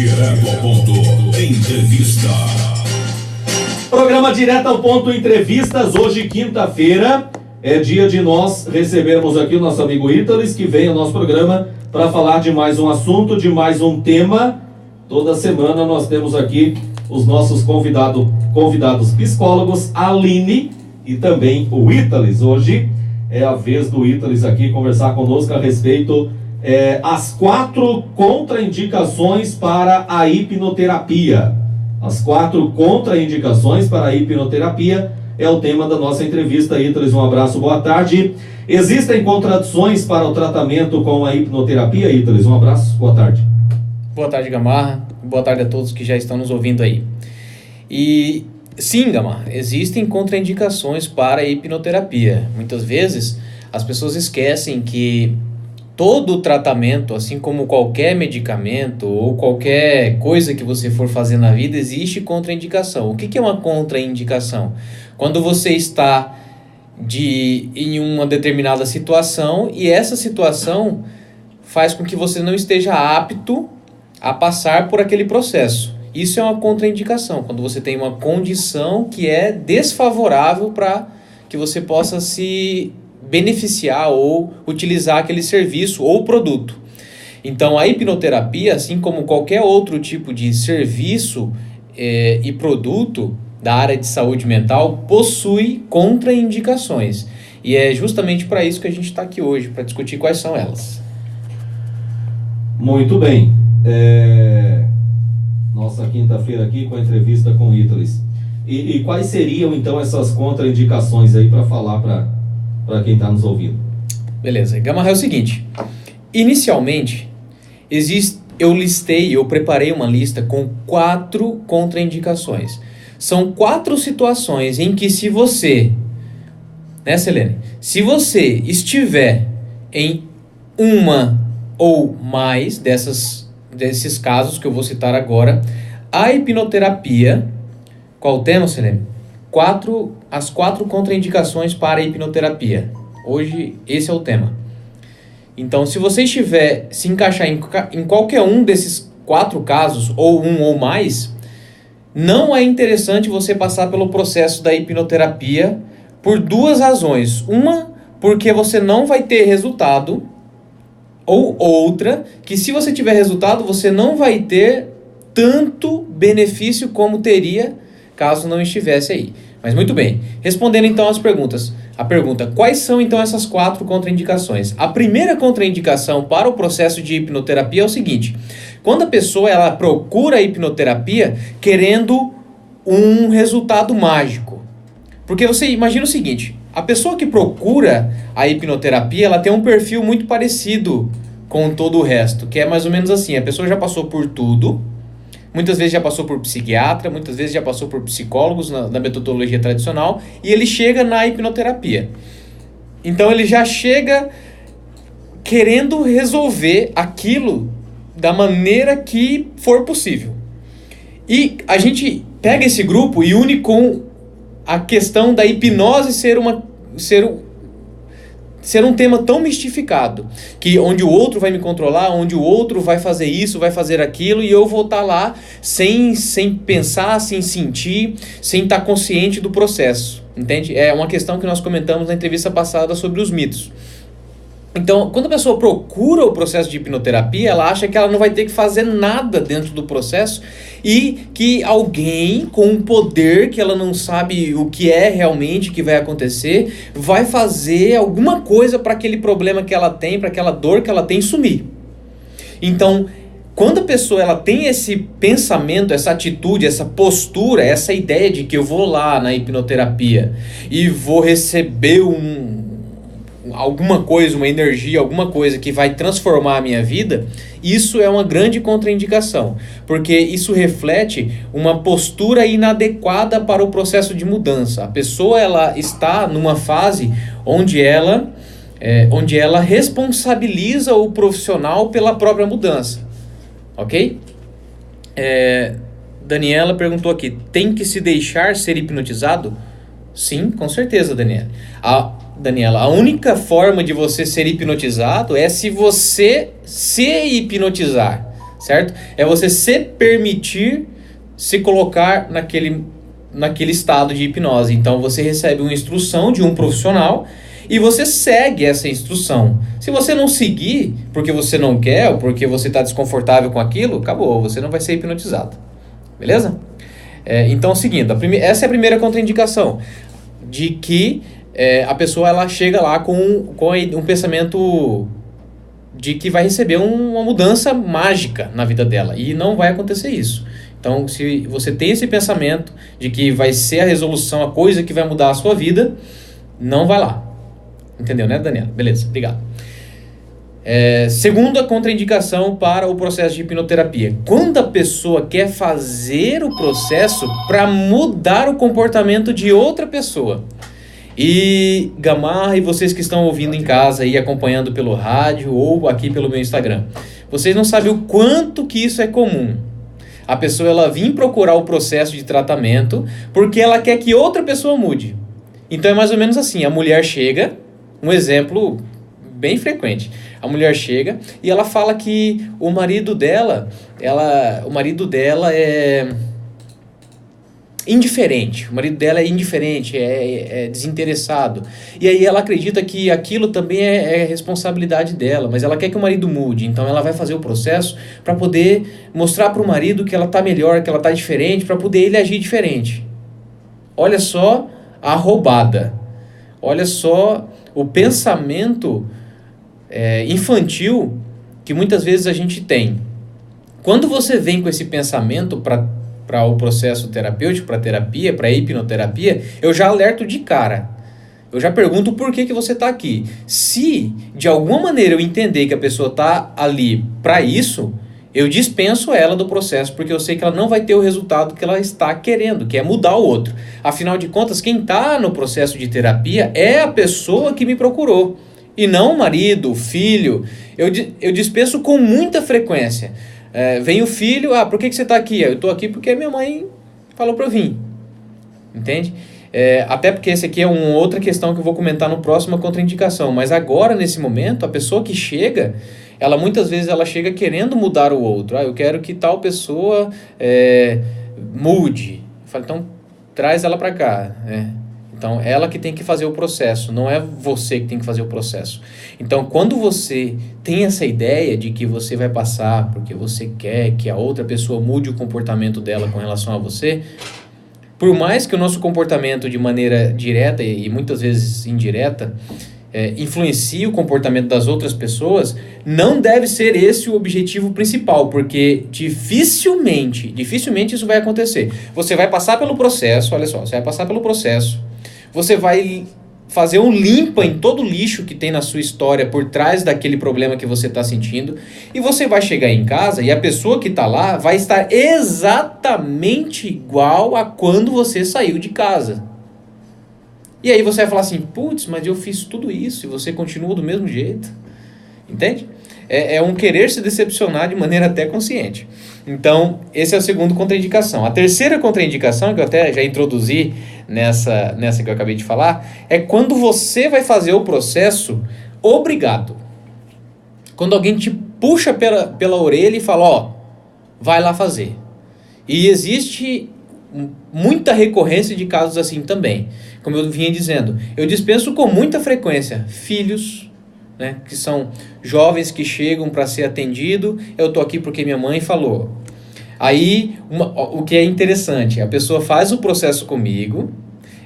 Direto ao ponto. Entrevista. Programa Direto ao Ponto Entrevistas. Hoje, quinta-feira, é dia de nós recebermos aqui o nosso amigo Ítalis, que vem ao nosso programa para falar de mais um assunto, de mais um tema. Toda semana nós temos aqui os nossos convidados psicólogos, a Aline e também o Ítalis. Hoje é a vez do Ítalis aqui conversar conosco a respeito as 4 contraindicações para a hipnoterapia. As 4 contraindicações para a hipnoterapia é o tema da nossa entrevista. Ítalis, um abraço, boa tarde. Existem contradições para o tratamento com a hipnoterapia, Ítalis? Um abraço, boa tarde. Boa tarde, Gamarra. Boa tarde a todos que já estão nos ouvindo aí. E sim, Gamarra, existem contraindicações para a hipnoterapia. Muitas vezes as pessoas esquecem que todo tratamento, assim como qualquer medicamento ou qualquer coisa que você for fazer na vida, existe contraindicação. O que é uma contraindicação? Quando você está em uma determinada situação e essa situação faz com que você não esteja apto a passar por aquele processo. Isso é uma contraindicação, quando você tem uma condição que é desfavorável para que você possa se beneficiar ou utilizar aquele serviço ou produto. Então, a hipnoterapia, assim como qualquer outro tipo de serviço e produto da área de saúde mental, possui contraindicações. E é justamente para isso que a gente está aqui hoje, para discutir quais são elas. Muito bem. Nossa quinta-feira aqui com a entrevista com o Ítalis. E quais seriam então essas contraindicações aí para falar para quem está nos ouvindo? Beleza, Gamarra, é o seguinte. Inicialmente, eu preparei uma lista com 4 contraindicações. São 4 situações em que se você, né, Selene? Se você estiver em uma ou mais desses casos que eu vou citar agora, a hipnoterapia, qual o tema, Selene? As 4 contraindicações para a hipnoterapia. Hoje, esse é o tema. Então, se você se encaixar em qualquer um desses 4 casos, ou um ou mais, não é interessante você passar pelo processo da hipnoterapia por 2 razões. Uma, porque você não vai ter resultado, ou outra, que se você tiver resultado, você não vai ter tanto benefício como teria caso não estivesse aí. Mas muito bem, respondendo então às perguntas. A pergunta, quais são então essas 4 contraindicações? A primeira contraindicação para o processo de hipnoterapia é o seguinte: quando a pessoa ela procura a hipnoterapia querendo um resultado mágico. Porque você imagina o seguinte, a pessoa que procura a hipnoterapia, ela tem um perfil muito parecido com todo o resto, que é mais ou menos assim, a pessoa já passou por tudo, muitas vezes já passou por psiquiatra, muitas vezes já passou por psicólogos na metodologia tradicional, e ele chega na hipnoterapia. Então ele já chega querendo resolver aquilo da maneira que for possível. E a gente pega esse grupo e une com a questão da hipnose ser um tema tão mistificado, que onde o outro vai me controlar, onde o outro vai fazer isso, vai fazer aquilo, e eu vou estar lá sem pensar, sem sentir, sem estar consciente do processo, entende? É uma questão que nós comentamos na entrevista passada sobre os mitos. Então, quando a pessoa procura o processo de hipnoterapia, ela acha que ela não vai ter que fazer nada dentro do processo e que alguém com um poder que ela não sabe o que é realmente que vai acontecer, vai fazer alguma coisa para aquele problema que ela tem, para aquela dor que ela tem sumir. Então, quando a pessoa ela tem esse pensamento, essa atitude, essa postura, essa ideia de que eu vou lá na hipnoterapia e vou receber alguma coisa, uma energia, alguma coisa que vai transformar a minha vida, isso é uma grande contraindicação, porque isso reflete uma postura inadequada para o processo de mudança. A pessoa ela está numa fase onde ela responsabiliza o profissional pela própria mudança, ok? Daniela perguntou aqui, tem que se deixar ser hipnotizado? Sim, com certeza, Daniela, a única forma de você ser hipnotizado é se você se hipnotizar. certo? É você se permitir se colocar naquele estado de hipnose. Então você recebe uma instrução de um profissional e você segue essa instrução. Se você não seguir porque você não quer ou porque você está desconfortável com aquilo, acabou, você não vai ser hipnotizado. Beleza? Então, seguindo, essa é a primeira contraindicação, de que a pessoa ela chega lá com um pensamento de que vai receber uma mudança mágica na vida dela, e não vai acontecer isso. Então, se você tem esse pensamento de que vai ser a resolução, a coisa que vai mudar a sua vida, não vai lá. Entendeu, né, Daniela? Beleza, obrigado. Segunda contraindicação para o processo de hipnoterapia. Quando a pessoa quer fazer o processo para mudar o comportamento de outra pessoa. E Gamarra e vocês que estão ouvindo em casa e acompanhando pelo rádio ou aqui pelo meu Instagram, vocês não sabem o quanto que isso é comum. A pessoa ela vir procurar o processo de tratamento porque ela quer que outra pessoa mude. Então é mais ou menos assim, a mulher chega, um exemplo bem frequente, a mulher chega e ela fala que o marido dela é indiferente, o marido dela é indiferente, é desinteressado. E aí ela acredita que aquilo também é responsabilidade dela, mas ela quer que o marido mude, então ela vai fazer o processo para poder mostrar para o marido que ela está melhor, que ela está diferente, para poder ele agir diferente. Olha só a roubada, olha só o pensamento infantil que muitas vezes a gente tem. Quando você vem com esse pensamento para o processo terapêutico, para a terapia, para a hipnoterapia, eu já alerto de cara. Eu já pergunto por que você está aqui. Se de alguma maneira eu entender que a pessoa está ali para isso, eu dispenso ela do processo, porque eu sei que ela não vai ter o resultado que ela está querendo, que é mudar o outro. Afinal de contas, quem está no processo de terapia é a pessoa que me procurou, e não o marido, o filho. Eu dispenso com muita frequência. Vem o filho, por que você está aqui? Eu estou aqui porque minha mãe falou para eu vir. Entende? Até porque essa aqui é uma outra questão que eu vou comentar no próximo contraindicação. Mas agora, nesse momento, a pessoa que chega, ela muitas vezes ela chega querendo mudar o outro. Eu quero que tal pessoa mude. Eu falo, então traz ela para cá. Então, ela que tem que fazer o processo, não é você que tem que fazer o processo. Então, quando você tem essa ideia de que você vai passar porque você quer que a outra pessoa mude o comportamento dela com relação a você, por mais que o nosso comportamento de maneira direta e muitas vezes indireta influencie o comportamento das outras pessoas, não deve ser esse o objetivo principal, porque dificilmente isso vai acontecer. Você vai passar pelo processo, olha só, você vai passar pelo processo, você vai fazer um limpa em todo o lixo que tem na sua história por trás daquele problema que você está sentindo, e você vai chegar em casa e a pessoa que está lá vai estar exatamente igual a quando você saiu de casa. E aí você vai falar assim, putz, mas eu fiz tudo isso e você continua do mesmo jeito. Entende? É um querer se decepcionar de maneira até consciente. Então, esse é a segunda contraindicação. A terceira contraindicação, que eu até já introduzi nessa que eu acabei de falar, é quando você vai fazer o processo obrigado. Quando alguém te puxa pela orelha e fala, vai lá fazer. E existe muita recorrência de casos assim também. Como eu vinha dizendo, eu dispenso com muita frequência filhos, né, que são jovens que chegam para ser atendido. Eu estou aqui porque minha mãe falou. Aí, o que é interessante, a pessoa faz o processo comigo,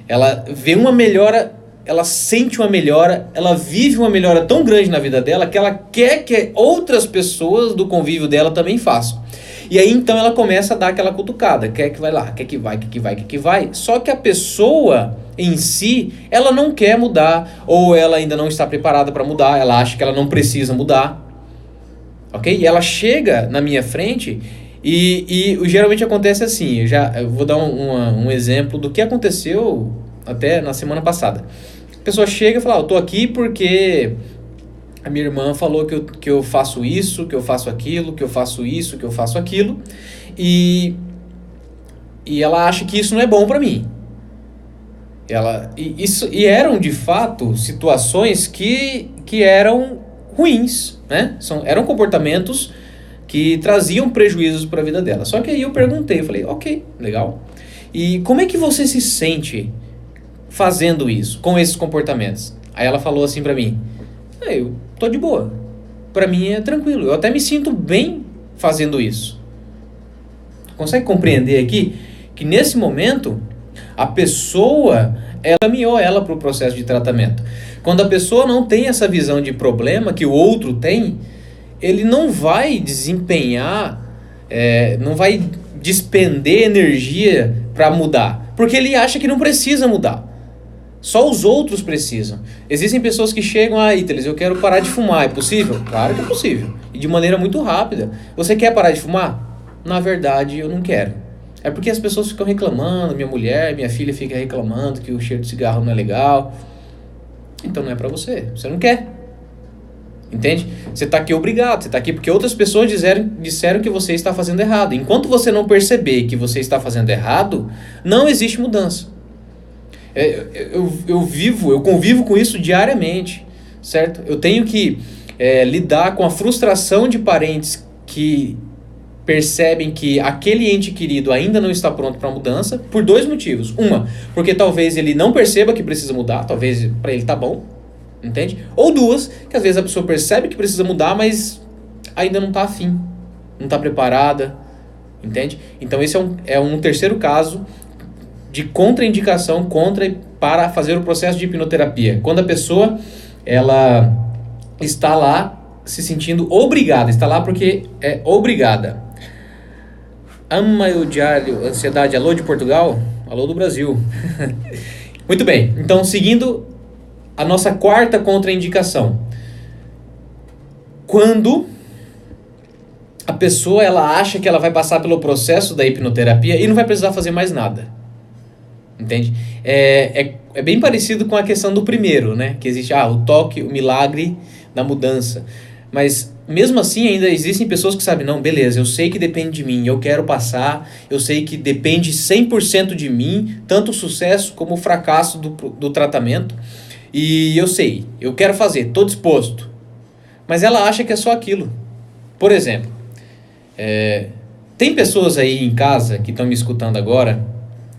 ela vê uma melhora, ela sente uma melhora, ela vive uma melhora tão grande na vida dela que ela quer que outras pessoas do convívio dela também façam. E aí então ela começa a dar aquela cutucada, quer que vai lá, quer que vai. Só que a pessoa em si, ela não quer mudar, ou ela ainda não está preparada para mudar, ela acha que ela não precisa mudar, ok? E ela chega na minha frente e geralmente acontece assim, eu vou dar um exemplo do que aconteceu até na semana passada. A pessoa chega e fala, eu tô aqui porque a minha irmã falou que eu faço isso, que eu faço aquilo, que eu faço isso, que eu faço aquilo, e ela acha que isso não é bom para mim. E eram de fato situações que eram ruins, né? Eram comportamentos que traziam prejuízos para a vida dela. Só que aí eu perguntei, eu falei, ok, legal. E como é que você se sente fazendo isso, com esses comportamentos? Aí ela falou assim para mim, eu tô de boa, para mim é tranquilo, eu até me sinto bem fazendo isso. Consegue compreender aqui que nesse momento a pessoa, ela caminhou ela para o processo de tratamento. Quando a pessoa não tem essa visão de problema que o outro tem, ele não vai desempenhar, não vai despender energia para mudar, porque ele acha que não precisa mudar. Só os outros precisam. Existem pessoas que chegam, Ítales, eu quero parar de fumar, é possível? Claro que é possível, e de maneira muito rápida. Você quer parar de fumar? Na verdade, eu não quero. É porque as pessoas ficam reclamando, minha mulher, minha filha fica reclamando que o cheiro de cigarro não é legal. Então não é pra você, você não quer. Entende? Você está aqui obrigado, você está aqui porque outras pessoas disseram que você está fazendo errado. Enquanto você não perceber que você está fazendo errado, não existe mudança. Eu convivo com isso diariamente, certo? Eu tenho que lidar com a frustração de parentes que percebem que aquele ente querido ainda não está pronto para mudança, por dois motivos. Uma, porque talvez ele não perceba que precisa mudar, talvez para ele tá bom, entende? Ou duas, que às vezes a pessoa percebe que precisa mudar, mas ainda não está afim, não está preparada, entende? Então esse é um terceiro caso de contraindicação para fazer o processo de hipnoterapia. Quando a pessoa ela está lá se sentindo obrigada, está lá porque é obrigada. Ama eu diário, ansiedade, alô de Portugal, alô do Brasil. Muito bem, então seguindo a nossa quarta contraindicação. Quando a pessoa ela acha que ela vai passar pelo processo da hipnoterapia e não vai precisar fazer mais nada. Entende? É bem parecido com a questão do primeiro, né? Que existe o toque, o milagre da mudança. Mas mesmo assim ainda existem pessoas que sabem, não, beleza, eu sei que depende de mim, eu quero passar, eu sei que depende 100% de mim, tanto o sucesso como o fracasso do tratamento. E eu sei, eu quero fazer, estou disposto. Mas ela acha que é só aquilo. Por exemplo, tem pessoas aí em casa que estão me escutando agora,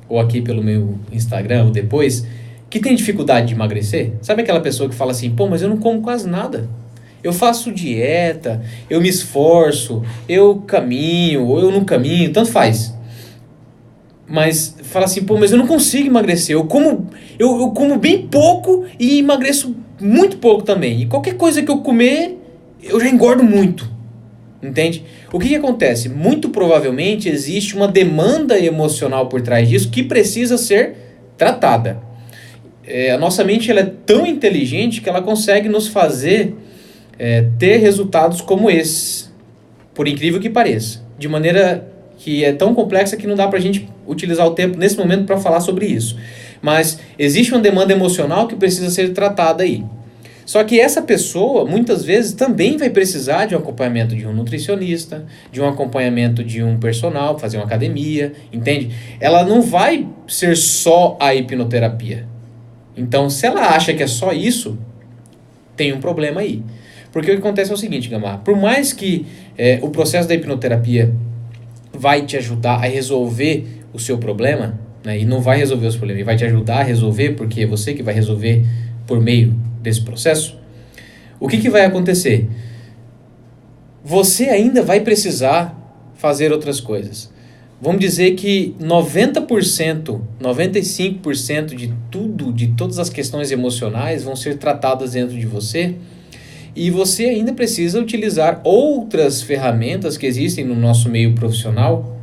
ou aqui pelo meu Instagram, ou depois, que tem dificuldade de emagrecer. Sabe aquela pessoa que fala assim, mas eu não como quase nada. Eu faço dieta, eu me esforço, eu caminho, ou eu não caminho, tanto faz. Mas fala assim, mas eu não consigo emagrecer. Eu como bem pouco e emagreço muito pouco também. E qualquer coisa que eu comer, eu já engordo muito. Entende? O que acontece? Muito provavelmente existe uma demanda emocional por trás disso que precisa ser tratada. A nossa mente ela é tão inteligente que ela consegue nos fazer ter resultados como esses, por incrível que pareça, de maneira que é tão complexa que não dá pra gente utilizar o tempo nesse momento para falar sobre isso. Mas existe uma demanda emocional que precisa ser tratada aí. Só que essa pessoa, muitas vezes, também vai precisar de um acompanhamento de um nutricionista, de um acompanhamento de um personal, fazer uma academia, entende? Ela não vai ser só a hipnoterapia. Então, se ela acha que é só isso, tem um problema aí. Porque o que acontece é o seguinte, Gamar, por mais que o processo da hipnoterapia vai te ajudar a resolver o seu problema, né, e não vai resolver os problemas, ele vai te ajudar a resolver, porque é você que vai resolver por meio desse processo, o que vai acontecer? Você ainda vai precisar fazer outras coisas. Vamos dizer que 90%, 95% de todas as questões emocionais vão ser tratadas dentro de você, e você ainda precisa utilizar outras ferramentas que existem no nosso meio profissional.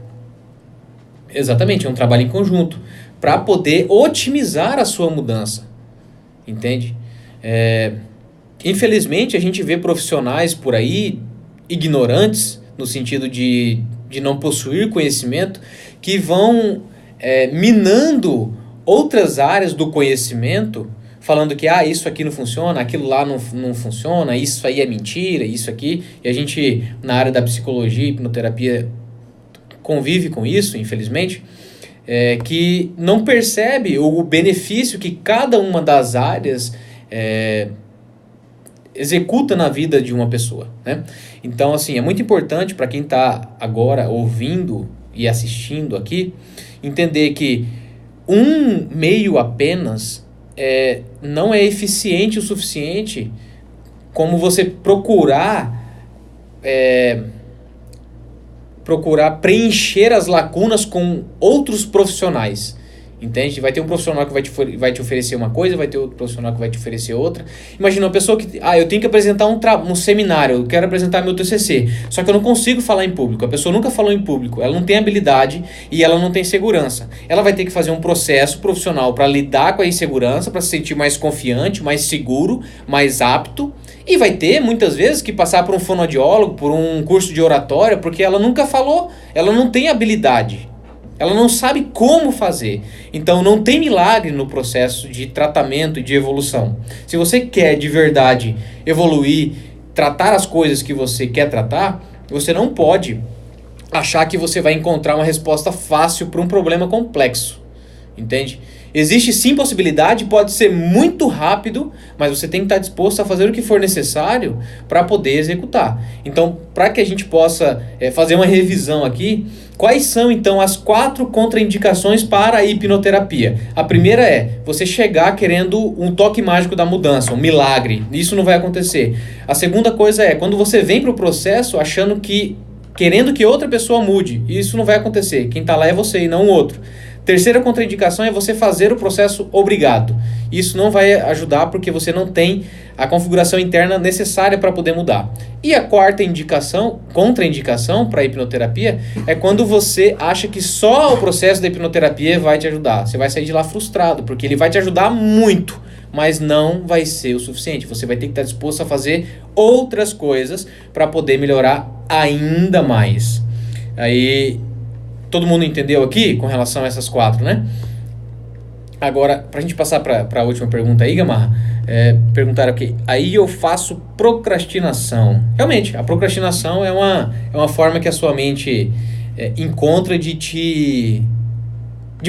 Exatamente, é um trabalho em conjunto, para poder otimizar a sua mudança. Entende? Infelizmente, a gente vê profissionais por aí, ignorantes, no sentido de não possuir conhecimento, que vão minando outras áreas do conhecimento, falando que isso aqui não funciona, aquilo lá não funciona, isso aí é mentira, isso aqui. E a gente, na área da psicologia e hipnoterapia, convive com isso, infelizmente, que não percebe o benefício que cada uma das áreas executa na vida de uma pessoa, né? Então, assim, é muito importante para quem está agora ouvindo e assistindo aqui, entender que um meio apenas não é eficiente o suficiente como você procurar preencher as lacunas com outros profissionais. Entende? Vai ter um profissional que vai te oferecer uma coisa, vai ter outro profissional que vai te oferecer outra. Imagina uma pessoa que, eu tenho que apresentar um seminário, eu quero apresentar meu TCC, só que eu não consigo falar em público. A pessoa nunca falou em público, ela não tem habilidade e ela não tem segurança. Ela vai ter que fazer um processo profissional para lidar com a insegurança, para se sentir mais confiante, mais seguro, mais apto. E vai ter, muitas vezes, que passar por um fonoaudiólogo, por um curso de oratória, porque ela nunca falou, ela não tem habilidade. Ela não sabe como fazer. Então não tem milagre no processo de tratamento e de evolução. Se você quer de verdade evoluir, tratar as coisas que você quer tratar, você não pode achar que você vai encontrar uma resposta fácil para um problema complexo. Entende? Existe sim possibilidade, pode ser muito rápido, mas você tem que estar disposto a fazer o que for necessário para poder executar. Então, para que a gente possa fazer uma revisão aqui, quais são então as 4 contraindicações para a hipnoterapia? A primeira é você chegar querendo um toque mágico da mudança, um milagre. Isso não vai acontecer. A segunda coisa é quando você vem para o processo querendo que outra pessoa mude. Isso não vai acontecer. Quem está lá é você e não o outro. Terceira contraindicação é você fazer o processo obrigado. Isso não vai ajudar porque você não tem a configuração interna necessária para poder mudar. E a quarta contraindicação para a hipnoterapia é quando você acha que só o processo da hipnoterapia vai te ajudar. Você vai sair de lá frustrado, porque ele vai te ajudar muito, mas não vai ser o suficiente. Você vai ter que estar disposto a fazer outras coisas para poder melhorar ainda mais. Aí... todo mundo entendeu aqui com relação a essas 4, né? Agora, pra gente passar para a última pergunta aí, Gamarra, perguntaram aqui, aí eu faço procrastinação. Realmente, a procrastinação é uma forma que a sua mente encontra de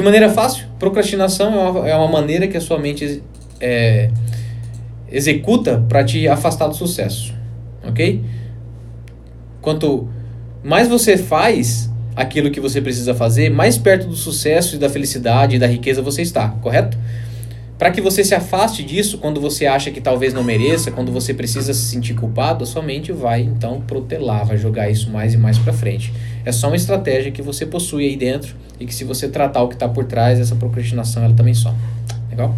maneira fácil. Procrastinação é uma maneira que a sua mente executa para te afastar do sucesso, ok? Quanto mais você faz aquilo que você precisa fazer, mais perto do sucesso e da felicidade e da riqueza você está, correto? Para que você se afaste disso, quando você acha que talvez não mereça, quando você precisa se sentir culpado, a sua mente vai então protelar, vai jogar isso mais e mais para frente. É só uma estratégia que você possui aí dentro e que se você tratar o que está por trás, essa procrastinação ela também some. Legal?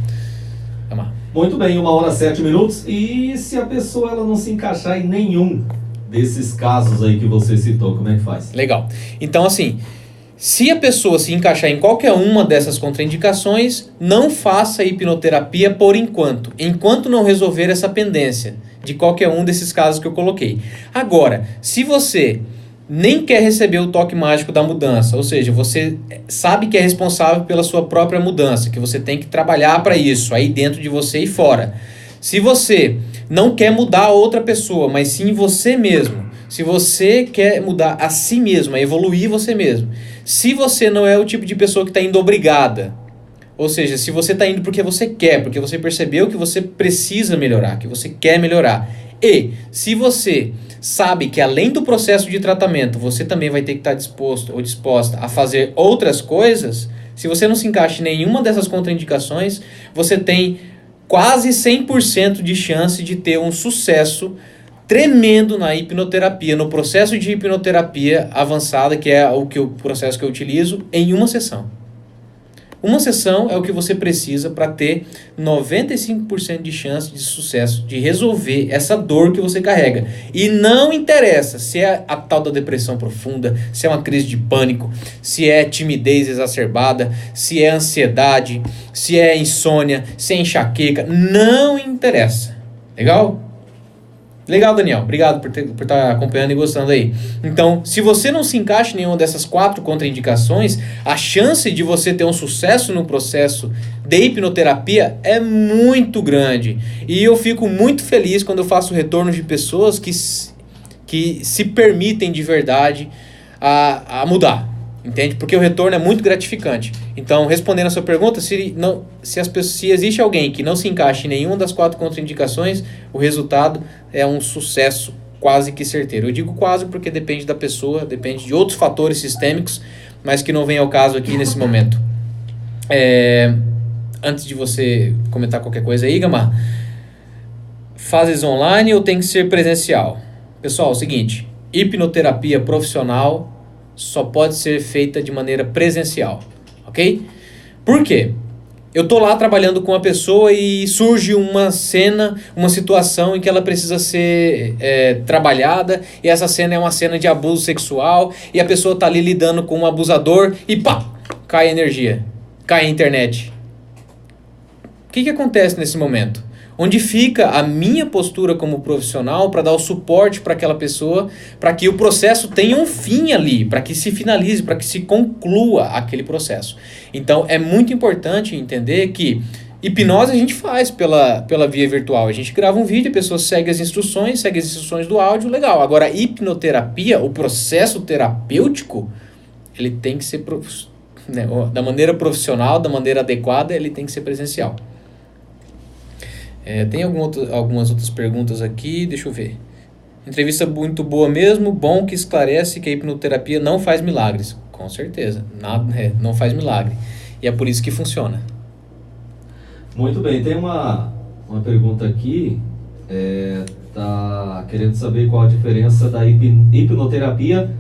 Vamos lá. Muito bem, 1h07. E se a pessoa ela não se encaixar em nenhum desses casos aí que você citou, como é que faz? Legal. Então, assim, se a pessoa se encaixar em qualquer uma dessas contraindicações, não faça hipnoterapia por enquanto. Enquanto não resolver essa pendência de qualquer um desses casos que eu coloquei. Agora, se você nem quer receber o toque mágico da mudança, ou seja, você sabe que é responsável pela sua própria mudança, que você tem que trabalhar para isso, aí dentro de você e fora. Se você não quer mudar a outra pessoa, mas sim você mesmo, se você quer mudar a si mesmo, a evoluir você mesmo, se você não é o tipo de pessoa que está indo obrigada, ou seja, se você está indo porque você quer, porque você percebeu que você precisa melhorar, que você quer melhorar, e se você sabe que além do processo de tratamento, você também vai ter que estar disposto ou disposta a fazer outras coisas, se você não se encaixa em nenhuma dessas contraindicações, você tem quase 100% de chance de ter um sucesso tremendo na hipnoterapia, no processo de hipnoterapia avançada, que é o processo que eu utilizo, em uma sessão. Uma sessão é o que você precisa para ter 95% de chance de sucesso, de resolver essa dor que você carrega. E não interessa se é a tal da depressão profunda, se é uma crise de pânico, se é timidez exacerbada, se é ansiedade, se é insônia, se é enxaqueca, não interessa. Legal? Legal, Daniel. Obrigado por estar acompanhando e gostando aí. Então, se você não se encaixa em nenhuma dessas 4 contraindicações, a chance de você ter um sucesso no processo de hipnoterapia é muito grande. E eu fico muito feliz quando eu faço retornos de pessoas que se permitem de verdade a mudar. Entende? Porque o retorno é muito gratificante. Então, respondendo a sua pergunta, se existe alguém que não se encaixe em nenhuma das 4 contraindicações, o resultado é um sucesso quase que certeiro. Eu digo quase porque depende da pessoa, depende de outros fatores sistêmicos, mas que não vem ao caso aqui nesse momento. Antes de você comentar qualquer coisa aí, Gamar, fases online ou tem que ser presencial? Pessoal, é o seguinte, hipnoterapia profissional só pode ser feita de maneira presencial, ok? Por quê? Eu tô lá trabalhando com uma pessoa e surge uma cena, uma situação em que ela precisa ser trabalhada, e essa cena é uma cena de abuso sexual, e a pessoa tá ali lidando com um abusador e pá, cai a energia, cai a internet. O que acontece nesse momento? Onde fica a minha postura como profissional para dar o suporte para aquela pessoa, para que o processo tenha um fim ali, para que se finalize, para que se conclua aquele processo. Então é muito importante entender que hipnose a gente faz pela via virtual. A gente grava um vídeo, a pessoa segue as instruções do áudio, legal. Agora a hipnoterapia, o processo terapêutico, ele tem que ser da maneira profissional, da maneira adequada, ele tem que ser presencial. Tem algumas outras perguntas aqui, deixa eu ver. Entrevista muito boa mesmo, bom que esclarece que a hipnoterapia não faz milagres. Com certeza, não faz milagre. E é por isso que funciona. Muito bem, tem uma pergunta aqui, tá querendo saber qual a diferença da hipnoterapia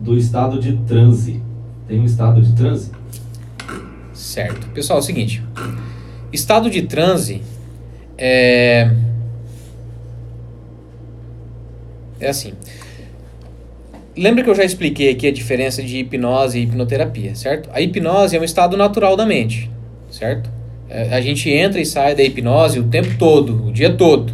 do estado de transe. Tem um estado de transe? Certo. Pessoal, é o seguinte, estado de transe é assim. Lembra que eu já expliquei aqui a diferença de hipnose e hipnoterapia, certo? A hipnose é um estado natural da mente, certo? A gente entra e sai da hipnose o tempo todo, o dia todo.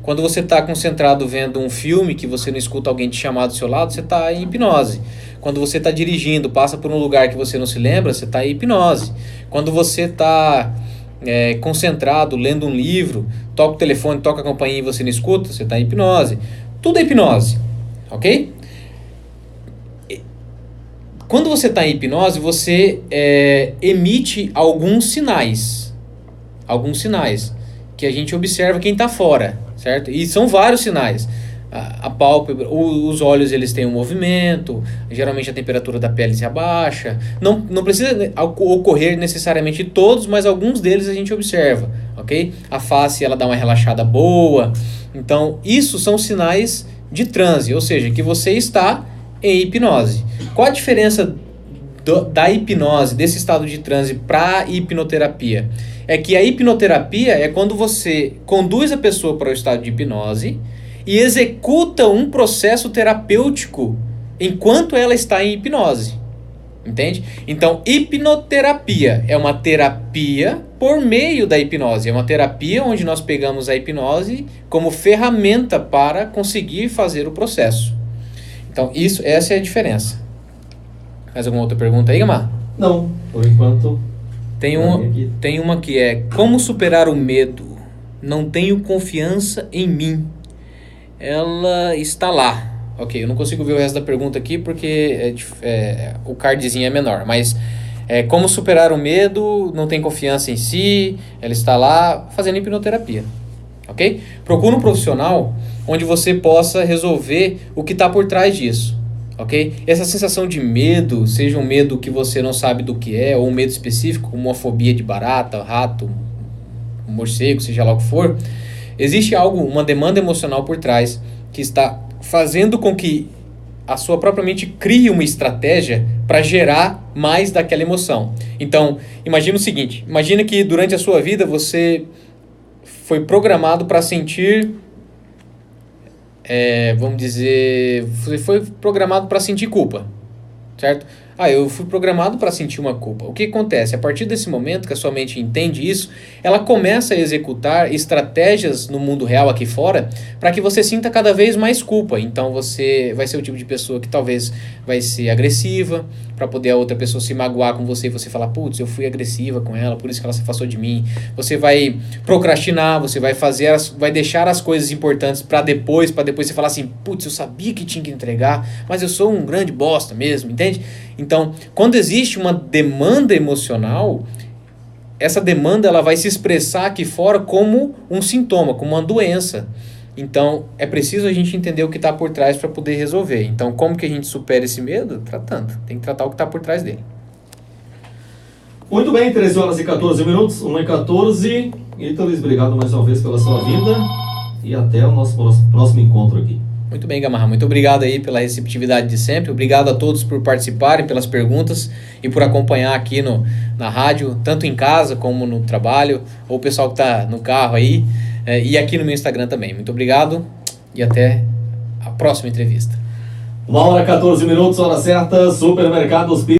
Quando você está concentrado vendo um filme que você não escuta alguém te chamar do seu lado, você está em hipnose. Quando você está dirigindo, passa por um lugar que você não se lembra, você está em hipnose. Quando você está concentrado, lendo um livro, toca o telefone, toca a campainha e você não escuta, você está em hipnose. Tudo é hipnose, ok? Quando você está em hipnose, você emite alguns sinais que a gente observa quem está fora, certo? E são vários sinais. A pálpebra, os olhos, eles têm um movimento, geralmente a temperatura da pele se abaixa. Não precisa ocorrer necessariamente todos, mas alguns deles a gente observa, ok? A face, ela dá uma relaxada boa. Então, isso são sinais de transe, ou seja, que você está em hipnose. Qual a diferença da hipnose, desse estado de transe, para a hipnoterapia? É que a hipnoterapia é quando você conduz a pessoa para o estado de hipnose e executa um processo terapêutico enquanto ela está em hipnose. Entende? Então, hipnoterapia é uma terapia por meio da hipnose. É uma terapia onde nós pegamos a hipnose como ferramenta para conseguir fazer o processo. Então, essa é a diferença. Mais alguma outra pergunta aí, Gamar? Não, por enquanto. Tem uma que é: como superar o medo? Não tenho confiança em mim. Ela está lá. Ok, eu não consigo ver o resto da pergunta aqui porque o cardzinho é menor. Mas como superar o medo? Não tem confiança em si. Ela está lá fazendo hipnoterapia. Ok? Procura um profissional onde você possa resolver o que está por trás disso. Ok? Essa sensação de medo, seja um medo que você não sabe do que é, ou um medo específico, como uma fobia de barata, rato, morcego, seja lá o que for, existe uma demanda emocional por trás que está fazendo com que a sua própria mente crie uma estratégia para gerar mais daquela emoção. Então, imagina o seguinte, imagina que durante a sua vida você foi programado para sentir, você foi programado para sentir culpa, certo? Eu fui programado para sentir uma culpa. O que acontece? A partir desse momento que a sua mente entende isso, ela começa a executar estratégias no mundo real aqui fora para que você sinta cada vez mais culpa. Então você vai ser o tipo de pessoa que talvez vai ser agressiva, para poder a outra pessoa se magoar com você e você falar: putz, eu fui agressiva com ela, por isso que ela se afastou de mim. Você vai procrastinar, você vai vai deixar as coisas importantes para depois você falar assim: putz, eu sabia que tinha que entregar, mas eu sou um grande bosta mesmo, entende? Então, quando existe uma demanda emocional, essa demanda ela vai se expressar aqui fora como um sintoma, como uma doença. Então, é preciso a gente entender o que está por trás para poder resolver. Então, como que a gente supera esse medo? Tratando. Tem que tratar o que está por trás dele. Muito bem, 13 horas e 14 minutos, 1h14. Ítales, obrigado mais uma vez pela sua vida e até o nosso próximo encontro aqui. Muito bem, Gamarra. Muito obrigado aí pela receptividade de sempre. Obrigado a todos por participarem, pelas perguntas e por acompanhar aqui na rádio, tanto em casa como no trabalho, ou o pessoal que está no carro aí, e aqui no meu Instagram também. Muito obrigado e até a próxima entrevista. 1h14 minutos, hora certa, Supermercados